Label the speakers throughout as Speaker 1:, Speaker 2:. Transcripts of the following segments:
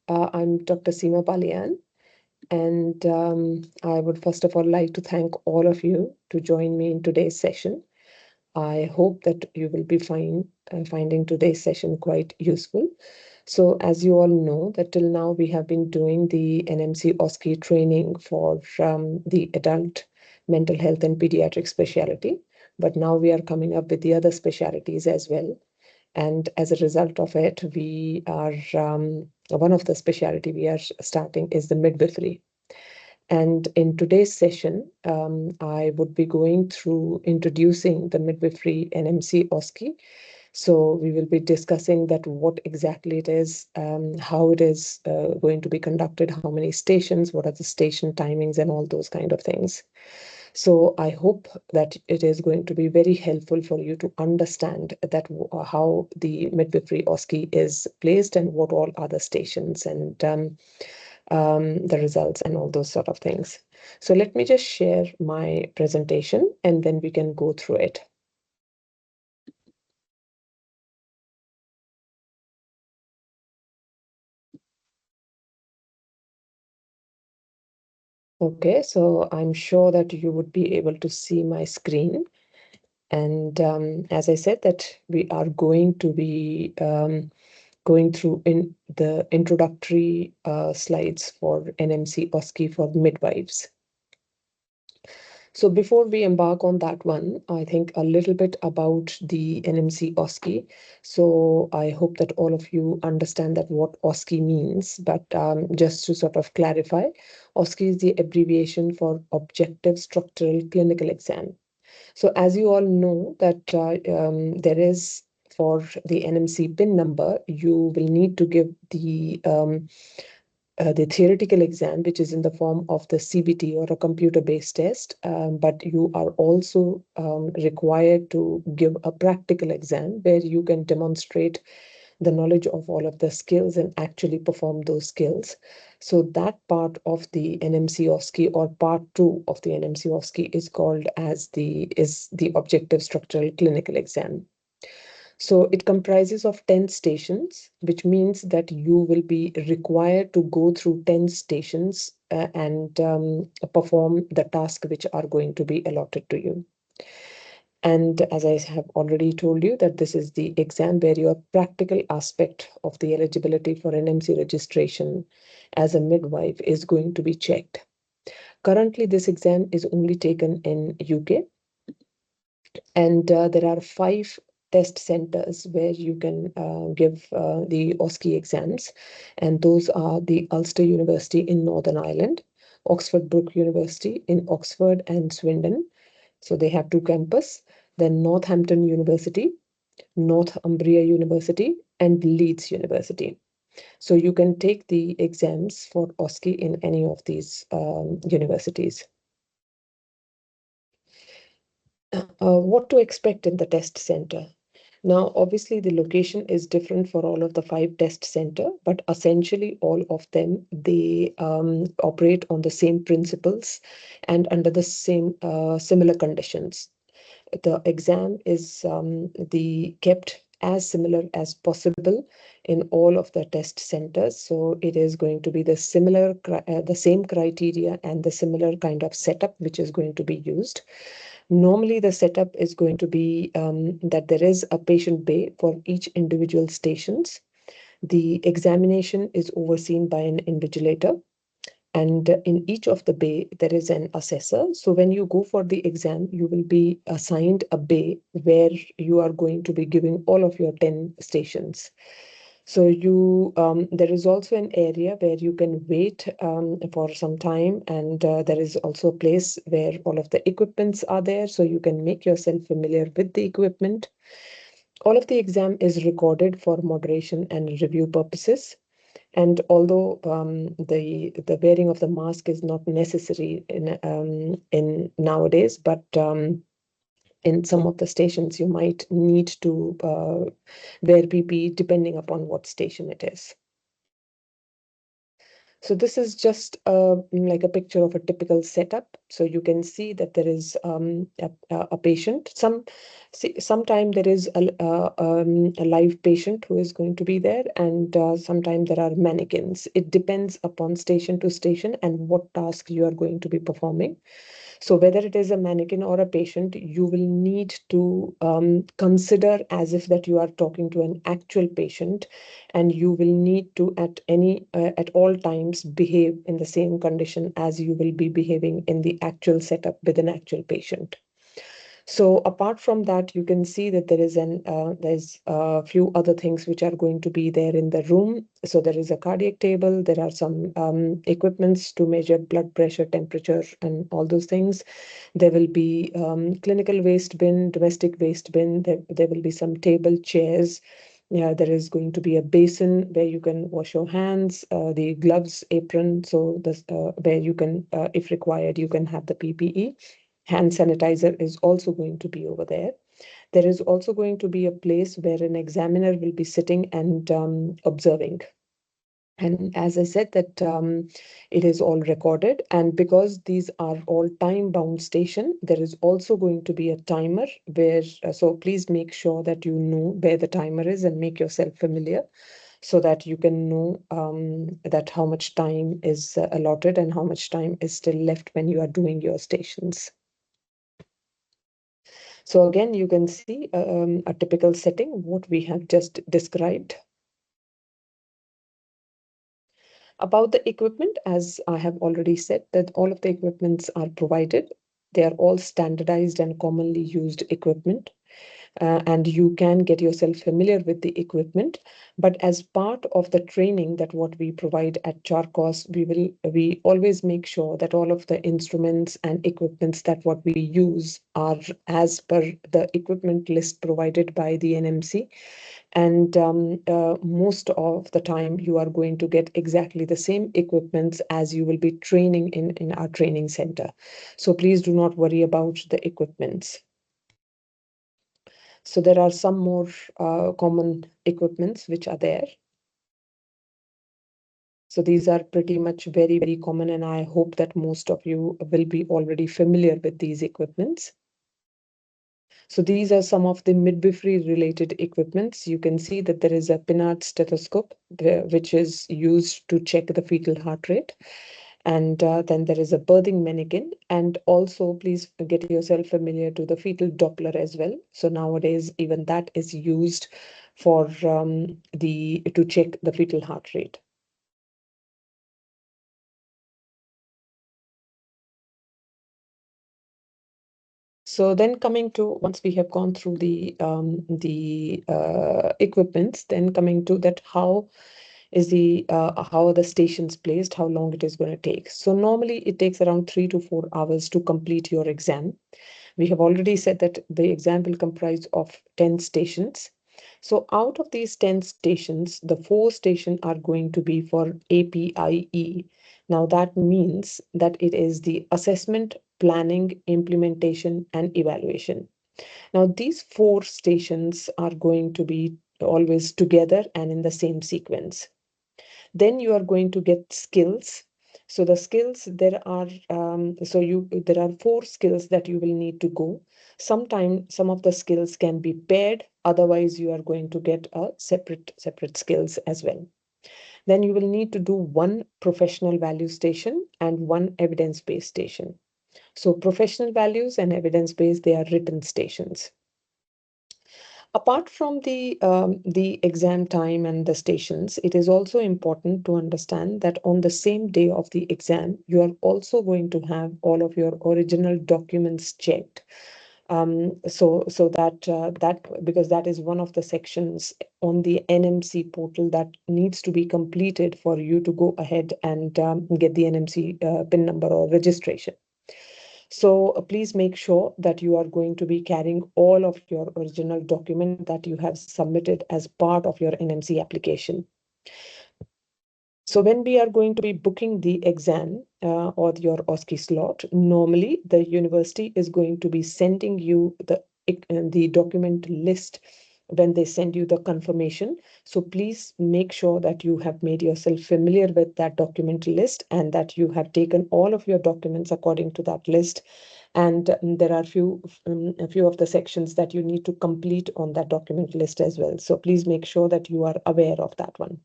Speaker 1: I'm Dr. Seema Palian, and I would first of all like to thank all of you to join me in today's session. I hope that you will be finding today's session quite useful. So, as you all know, that till now we have been doing the NMC OSCE training for the adult mental health and pediatric specialty, but now we are coming up with the other specialties as well. And as a result of it, we are one of the specialty we are starting is the midwifery. And in today's session, I would be going through introducing the midwifery NMC OSCE. So we will be discussing that what exactly it is, how it is going to be conducted, how many stations, what are the station timings, and all those kind of things. So I hope that it is going to be very helpful for you to understand that how the midwifery OSCE is placed and what all other stations and the results and all those sort of things. So let me just share my presentation and then we can go through it. Okay, so I'm sure that you would be able to see my screen. And as I said, that we are going to be going through in the introductory slides for NMC OSCE for midwives. So before we embark on that one, I think a little bit about the NMC OSCE. So I hope that all of you understand that what OSCE means, but just to sort of clarify, OSCE is the abbreviation for Objective Structural Clinical Exam. So as you all know that there is for the NMC PIN number, you will need to give the theoretical exam, which is in the form of the CBT or a computer-based test, but you are also required to give a practical exam where you can demonstrate the knowledge of all of the skills and actually perform those skills. So that part of the NMC OSCE or part 2 of the NMC OSCE is called as the objective structural clinical exam. So it comprises of 10 stations, which means that you will be required to go through 10 stations and perform the task which are going to be allotted to you. And as I have already told you that this is the exam where your practical aspect of the eligibility for NMC registration as a midwife is going to be checked. Currently, this exam is only taken in UK, and there are 5 test centers where you can give the OSCE exams, and those are the Ulster University in Northern Ireland, Oxford Brook University in Oxford and Swindon. So they have 2 campuses. Then Northampton University, Northumbria University, and Leeds University. So you can take the exams for OSCE in any of these universities. What to expect in the test center? Now, obviously, the location is different for all of the 5 test center, but essentially all of them, they operate on the same principles and under the same similar conditions. The exam is kept as similar as possible in all of the test centers. So it is going to be the same criteria and the similar kind of setup which is going to be used. Normally, the setup is going to be that there is a patient bay for each individual stations. The examination is overseen by an invigilator. And in each of the bay, there is an assessor. So when you go for the exam, you will be assigned a bay where you are going to be giving all of your 10 stations. So there is also an area where you can wait for some time, and there is also a place where all of the equipments are there, so you can make yourself familiar with the equipment. All of the exam is recorded for moderation and review purposes. And although the wearing of the mask is not necessary in nowadays, but in some of the stations you might need to wear PPE depending upon what station it is. So this is just like a picture of a typical setup. So you can see that there is a patient. Sometime there is a live patient who is going to be there, and sometimes there are mannequins. It depends upon station to station and what task you are going to be performing. So whether it is a mannequin or a patient, you will need to consider as if that you are talking to an actual patient, and you will need to at all times behave in the same condition as you will be behaving in the actual setup with an actual patient. So apart from that, you can see that there's a few other things which are going to be there in the room. So there is a cardiac table. There are some equipments to measure blood pressure, temperature, and all those things. There will be clinical waste bin, domestic waste bin. There will be some table, chairs. Yeah, there is going to be a basin where you can wash your hands, the gloves, apron, so where you can, if required, you can have the PPE. Hand sanitizer is also going to be over there. There is also going to be a place where an examiner will be sitting and observing. And as I said, that it is all recorded. And because these are all time-bound station, there is also going to be a timer where, so please make sure that you know where the timer is and make yourself familiar so that you can know that how much time is allotted and how much time is still left when you are doing your stations. So again, you can see a typical setting, what we have just described. About the equipment, as I have already said, that all of the equipments are provided. They are all standardized and commonly used equipment. And you can get yourself familiar with the equipment. But as part of the training that what we provide at Charkos, we always make sure that all of the instruments and equipments that what we use are as per the equipment list provided by the NMC. And most of the time, you are going to get exactly the same equipments as you will be training in our training center. So please do not worry about the equipments. So there are some more common equipments which are there. So these are pretty much very, very common, and I hope that most of you will be already familiar with these equipments. So these are some of the midwifery related equipments. You can see that there is a Pinard stethoscope, which is used to check the fetal heart rate. And then there is a birthing mannequin. And also, please get yourself familiar to the fetal Doppler as well. So nowadays, even that is used for to check the fetal heart rate. So then coming to, once we have gone through the equipments, then coming to that how are the stations placed, how long it is going to take. So normally it takes around 3 to 4 hours to complete your exam. We have already said that the exam will comprise of 10 stations. So out of these 10 stations, the 4 stations are going to be for APIE. Now that means that it is the assessment, planning, implementation, and evaluation. Now these 4 stations are going to be always together and in the same sequence. Then you are going to get skills. So the skills there are there are 4 skills that you will need to go. Sometimes some of the skills can be paired, otherwise you are going to get a separate skills as well. Then you will need to do 1 professional value station and 1 evidence-based station. So professional values and evidence-based, they are written stations. Apart from the exam time and the stations, it is also important to understand that on the same day of the exam, you are also going to have all of your original documents checked. So that because that is one of the sections on the NMC portal that needs to be completed for you to go ahead and get the NMC PIN number or registration. So please make sure that you are going to be carrying all of your original document that you have submitted as part of your NMC application. So when we are going to be booking the exam or your OSCE slot, normally the university is going to be sending you the document list when they send you the confirmation. So please make sure that you have made yourself familiar with that document list and that you have taken all of your documents according to that list. And there are a few of the sections that you need to complete on that document list as well. So please make sure that you are aware of that one.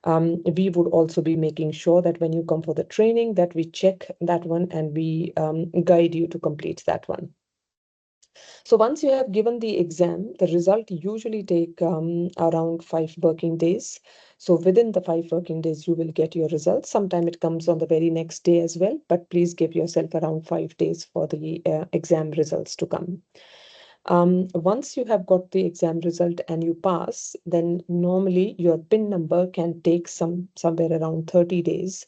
Speaker 1: We would also be making sure that when you come for the training that we check that one and we guide you to complete that one. So once you have given the exam, the result usually take around 5 working days. So within the 5 working days, you will get your results. Sometime it comes on the very next day as well, but please give yourself around 5 days for the exam results to come. Once you have got the exam result and you pass, then normally your PIN number can take somewhere around 30 days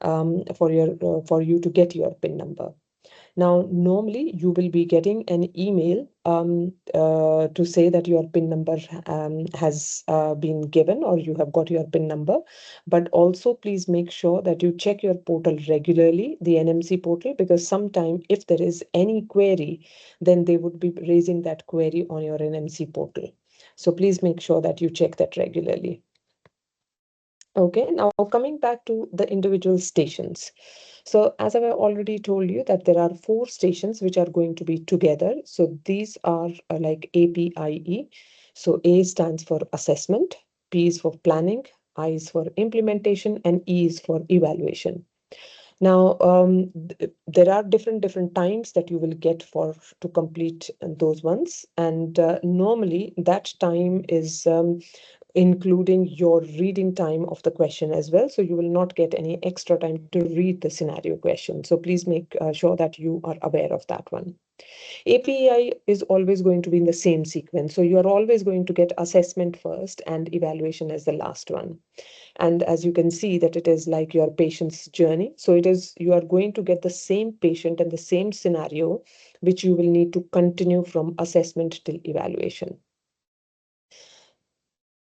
Speaker 1: for you to get your PIN number. Now, normally you will be getting an email to say that your PIN number has been given or you have got your PIN number. But also please make sure that you check your portal regularly, the NMC portal, because sometime if there is any query, then they would be raising that query on your NMC portal. So please make sure that you check that regularly. Okay, now coming back to the individual stations. So as I've already told you that there are 4 stations which are going to be together. So these are like APIE. So A stands for assessment, P is for planning, I is for implementation, and E is for evaluation. Now, there are different times that you will get for to complete those ones. And normally that time is including your reading time of the question as well. So you will not get any extra time to read the scenario question. So please make sure that you are aware of that one. API is always going to be in the same sequence. So you are always going to get assessment first and evaluation as the last one. And as you can see that it is like your patient's journey. So it is, you are going to get the same patient and the same scenario, which you will need to continue from assessment till evaluation.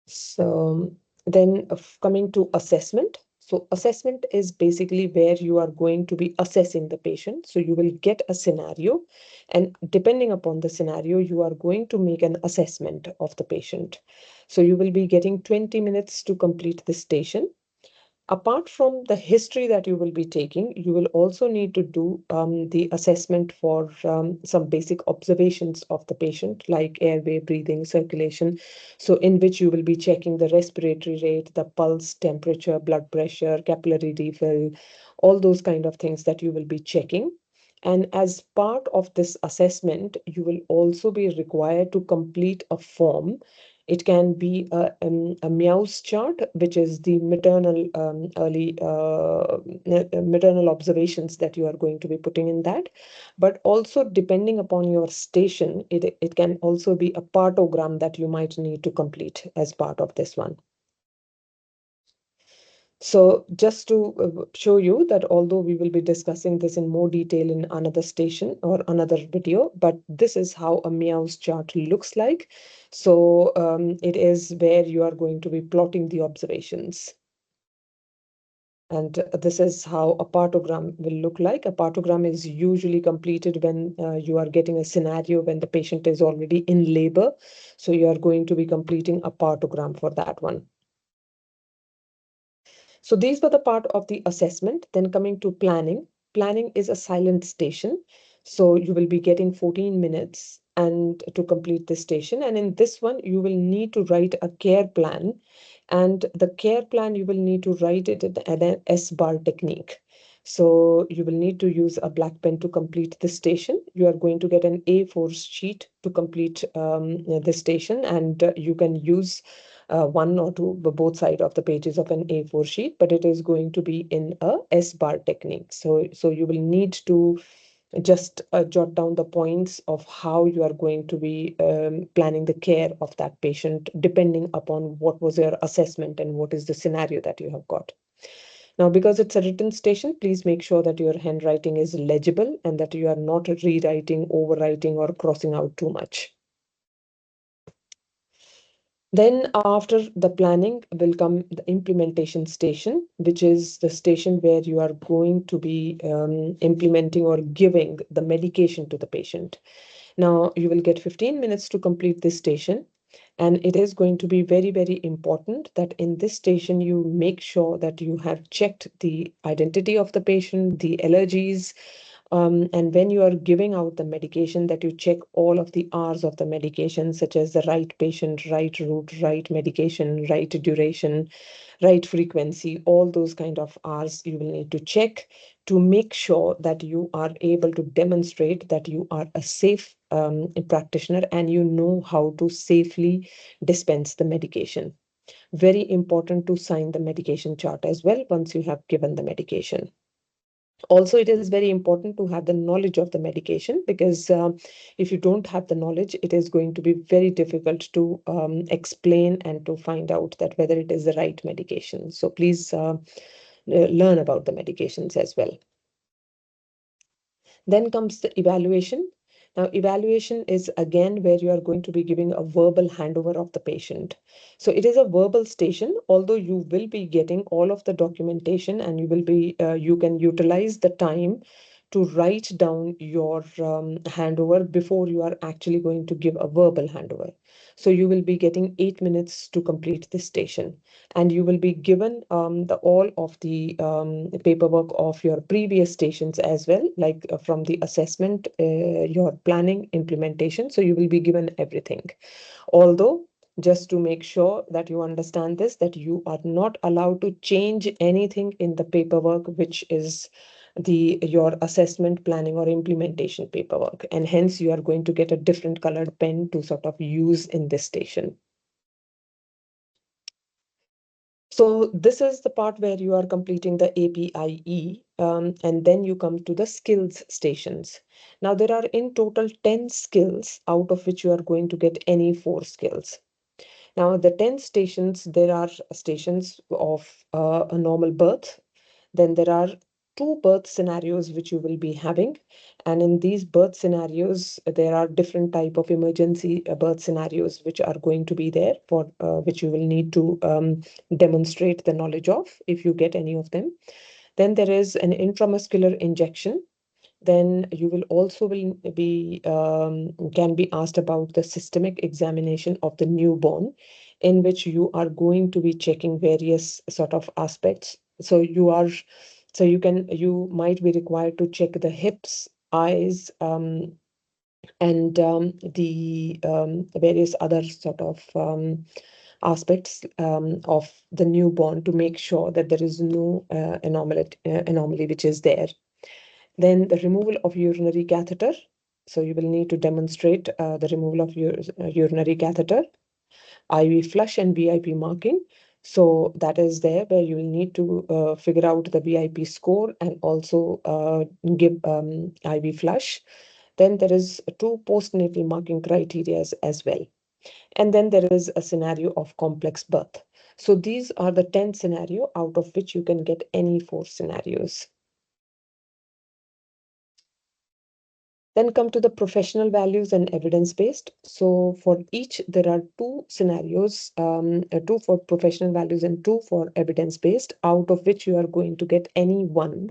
Speaker 1: So then coming to assessment. So assessment is basically where you are going to be assessing the patient. So you will get a scenario, and depending upon the scenario, you are going to make an assessment of the patient. So you will be getting 20 minutes to complete this station. Apart from the history that you will be taking, you will also need to do the assessment for some basic observations of the patient, like airway, breathing, circulation. So in which you will be checking the respiratory rate, the pulse, temperature, blood pressure, capillary refill, all those kind of things that you will be checking. And as part of this assessment, you will also be required to complete a form. It can be a MEOWS chart, which is the maternal early maternal observations that you are going to be putting in that. But also depending upon your station, it can also be a partogram that you might need to complete as part of this one. So just to show you that although we will be discussing this in more detail in another station or another video, but this is how a MEOWS chart looks like. So it is where you are going to be plotting the observations. And this is how a partogram will look like. A partogram is usually completed when you are getting a scenario when the patient is already in labor. So you are going to be completing a partogram for that one. So these were the part of the assessment. Then coming to planning. Planning is a silent station. So you will be getting 14 minutes and to complete this station. And in this one, you will need to write a care plan. And the care plan, you will need to write it in an S-bar technique. So you will need to use a black pen to complete this station. You are going to get an A4 sheet to complete this station, and you can use one or two, both sides of the pages of an A4 sheet, but it is going to be in a S-bar technique. So you will need to just jot down the points of how you are going to be planning the care of that patient, depending upon what was your assessment and what is the scenario that you have got. Now, because it's a written station, please make sure that your handwriting is legible and that you are not rewriting, overwriting, or crossing out too much. Then after the planning will come the implementation station, which is the station where you are going to be implementing or giving the medication to the patient. Now you will get 15 minutes to complete this station. And it is going to be very, very important that in this station, you make sure that you have checked the identity of the patient, the allergies, and when you are giving out the medication, that you check all of the R's of the medication, such as the right patient, right route, right medication, right duration, right frequency, all those kind of R's you will need to check to make sure that you are able to demonstrate that you are a safe practitioner and you know how to safely dispense the medication. Very important to sign the medication chart as well once you have given the medication. Also, it is very important to have the knowledge of the medication, because if you don't have the knowledge, it is going to be very difficult to explain and to find out that whether it is the right medication. So please learn about the medications as well. Then comes the evaluation. Now, evaluation is again where you are going to be giving a verbal handover of the patient. So it is a verbal station, although you will be getting all of the documentation, and you can utilize the time to write down your handover before you are actually going to give a verbal handover. So you will be getting 8 minutes to complete this station, and you will be given all of the paperwork of your previous stations as well, like from the assessment, your planning, implementation. So you will be given everything. Although, just to make sure that you understand this, that you are not allowed to change anything in the paperwork, which is your assessment, planning, or implementation paperwork, and hence you are going to get a different colored pen to sort of use in this station. So this is the part where you are completing the APIE, and then you come to the skills stations. Now there are in total 10 skills, out of which you are going to get any 4 skills. Now the 10 stations, there are stations of a normal birth. Then there are 2 birth scenarios which you will be having. And in these birth scenarios, there are different type of emergency birth scenarios which are going to be there, for which you will need to demonstrate the knowledge of if you get any of them. Then there is an intramuscular injection. Then you will also can be asked about the systemic examination of the newborn, in which you are going to be checking various sort of aspects. You might be required to check the hips, eyes, and the various other sort of aspects of the newborn, to make sure that there is no anomaly which is there. Then the removal of urinary catheter. So you will need to demonstrate the removal of your urinary catheter, IV flush, and VIP marking. So that is there where you will need to figure out the VIP score and also give IV flush. Then there is 2 postnatal marking criteria as well. And then there is a scenario of complex birth. So these are the 10 scenario, out of which you can get any 4 scenarios. Then come to the professional values and evidence-based. So for each, there are 2 scenarios, 2 for professional values and 2 for evidence-based, out of which you are going to get any one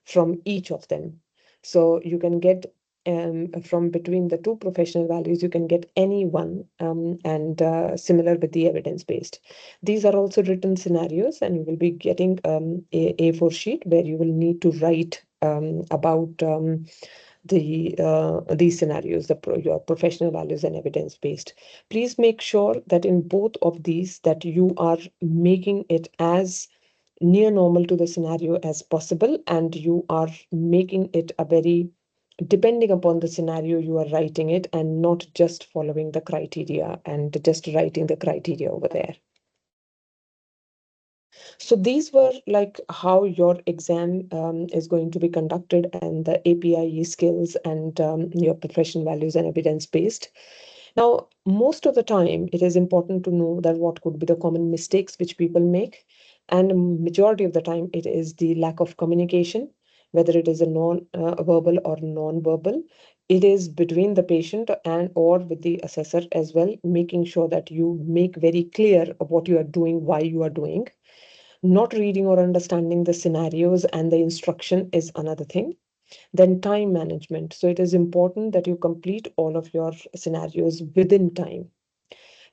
Speaker 1: from each of them. So you can get from between the 2 professional values, you can get any one, and similar with the evidence-based. These are also written scenarios, and you will be getting a A4 sheet where you will need to write about these scenarios, your professional values and evidence-based. Please make sure that in both of these, that you are making it as near normal to the scenario as possible, and you are making it a very, depending upon the scenario, you are writing it, and not just following the criteria and just writing the criteria over there. So these were like how your exam is going to be conducted, and the APIE skills, and your professional values and evidence-based. Now, most of the time, it is important to know that what could be the common mistakes which people make. And majority of the time, it is the lack of communication, whether it is a non-verbal or non-verbal. It is between the patient and or with the assessor as well, making sure that you make very clear of what you are doing, why you are doing. Not reading or understanding the scenarios and the instruction is another thing. Then time management. So it is important that you complete all of your scenarios within time.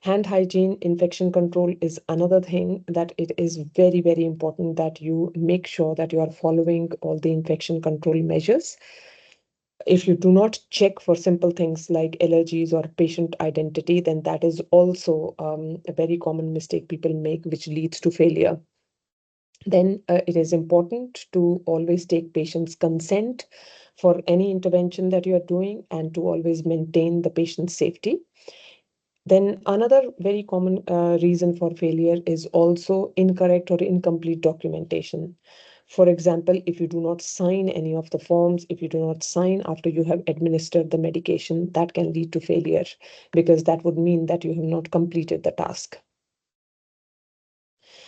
Speaker 1: Hand hygiene, infection control is another thing that it is very, very important that you make sure that you are following all the infection control measures. If you do not check for simple things like allergies or patient identity, then that is also a very common mistake people make, which leads to failure. Then it is important to always take patient's consent for any intervention that you are doing and to always maintain the patient's safety. Then another very common reason for failure is also incorrect or incomplete documentation. For example, if you do not sign any of the forms, if you do not sign after you have administered the medication, that can lead to failure because that would mean that you have not completed the task.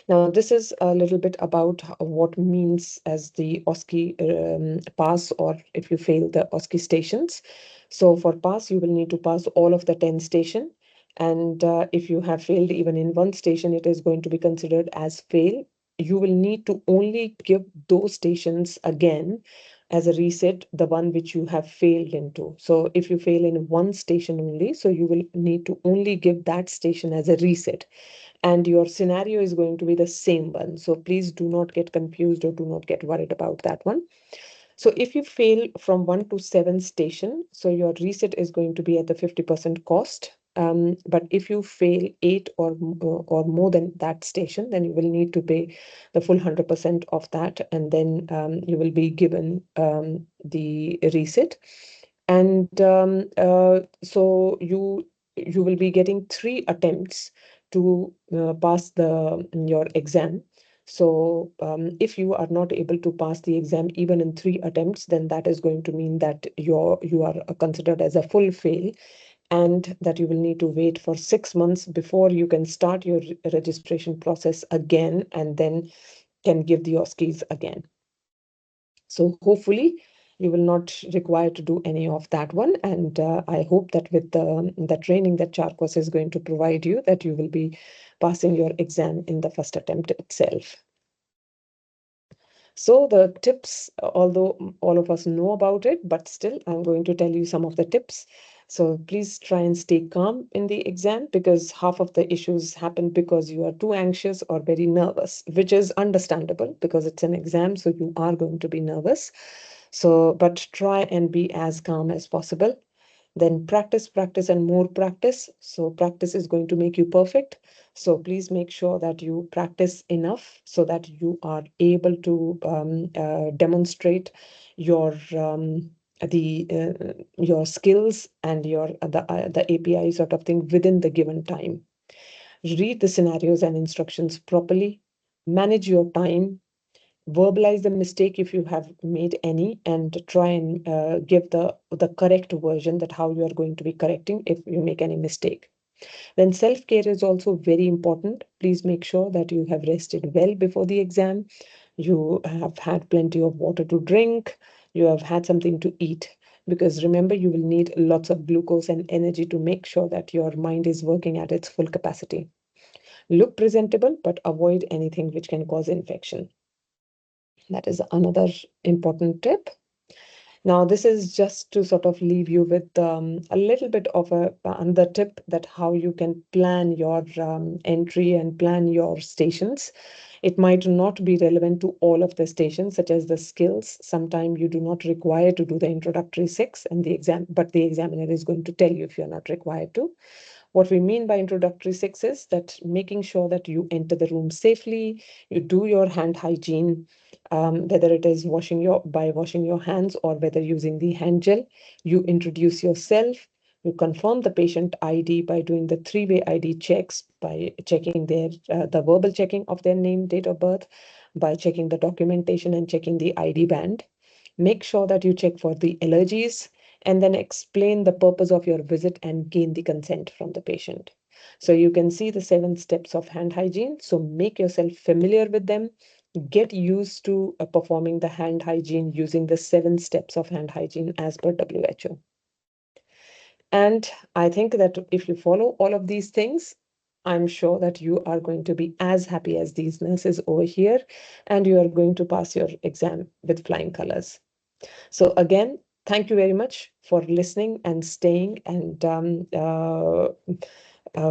Speaker 1: Now, this is a little bit about what means as the OSCE pass, or if you fail the OSCE stations. So for pass, you will need to pass all of the 10 station. And if you have failed even in one station, it is going to be considered as fail. You will need to only give those stations again as a reset, the one which you have failed into. So if you fail in one station only, so you will need to only give that station as a reset, and your scenario is going to be the same one. So please do not get confused or do not get worried about that one. So if you fail from 1 to 7 station, so your reset is going to be at the 50% cost. But if you fail 8 or more than that station, then you will need to pay the full 100% of that, and then you will be given the reset. And so you will be getting 3 attempts to pass your exam. So if you are not able to pass the exam even in 3 attempts, then that is going to mean that you are considered as a full fail, and that you will need to wait for 6 months before you can start your registration process again, and then can give the OSCEs again. So hopefully you will not require to do any of that one. And I hope that with the training that Charkos is going to provide you, that you will be passing your exam in the first attempt itself. So the tips, although all of us know about it, but still I'm going to tell you some of the tips. So please try and stay calm in the exam, because half of the issues happen because you are too anxious or very nervous, which is understandable because it's an exam, so you are going to be nervous. So, but try and be as calm as possible. Then practice, practice, and more practice. So practice is going to make you perfect. So please make sure that you practice enough so that you are able to demonstrate your your skills and the API sort of thing within the given time. Read the scenarios and instructions properly. Manage your time. Verbalize the mistake if you have made any, and try and give the correct version, that how you are going to be correcting if you make any mistake. Then self-care is also very important. Please make sure that you have rested well before the exam. You have had plenty of water to drink. You have had something to eat. Because remember, you will need lots of glucose and energy to make sure that your mind is working at its full capacity. Look presentable, but avoid anything which can cause infection. That is another important tip. Now, this is just to sort of leave you with a little bit of another tip, that how you can plan your entry and plan your stations. It might not be relevant to all of the stations, such as the skills. Sometimes you do not require to do the introductory 6 and the exam, but the examiner is going to tell you if you're not required to. What we mean by introductory 6 is that making sure that you enter the room safely, you do your hand hygiene, whether it is washing your hands or whether using the hand gel. You introduce yourself. You confirm the patient ID by doing the 3-way ID checks, by checking the verbal checking of their name, date of birth, by checking the documentation and checking the ID band. Make sure that you check for the allergies, and then explain the purpose of your visit and gain the consent from the patient. So you can see the 7 steps of hand hygiene. So make yourself familiar with them. Get used to performing the hand hygiene using the 7 steps of hand hygiene as per WHO. And I think that if you follow all of these things, I'm sure that you are going to be as happy as these nurses over here, and you are going to pass your exam with flying colors. So again, thank you very much for listening and staying and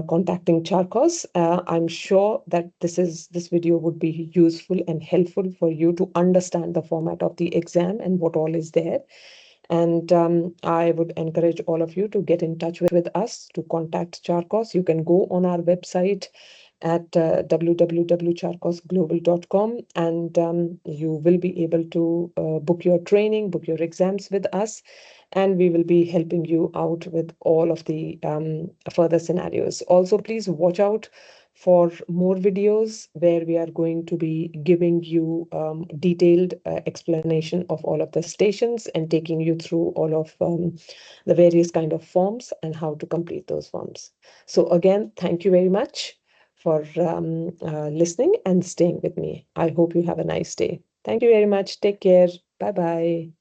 Speaker 1: contacting Charkos. I'm sure that this video would be useful and helpful for you to understand the format of the exam and what all is there. And I would encourage all of you to get in touch with us, to contact Charkos. You can go on our website at www.charkosglobal.com, and you will be able to book your training, book your exams with us, and we will be helping you out with all of the further scenarios. Also, please watch out for more videos where we are going to be giving you detailed explanation of all of the stations and taking you through all of the various kind of forms and how to complete those forms. So again, thank you very much for listening and staying with me. I hope you have a nice day. Thank you very much. Take care. Bye-bye.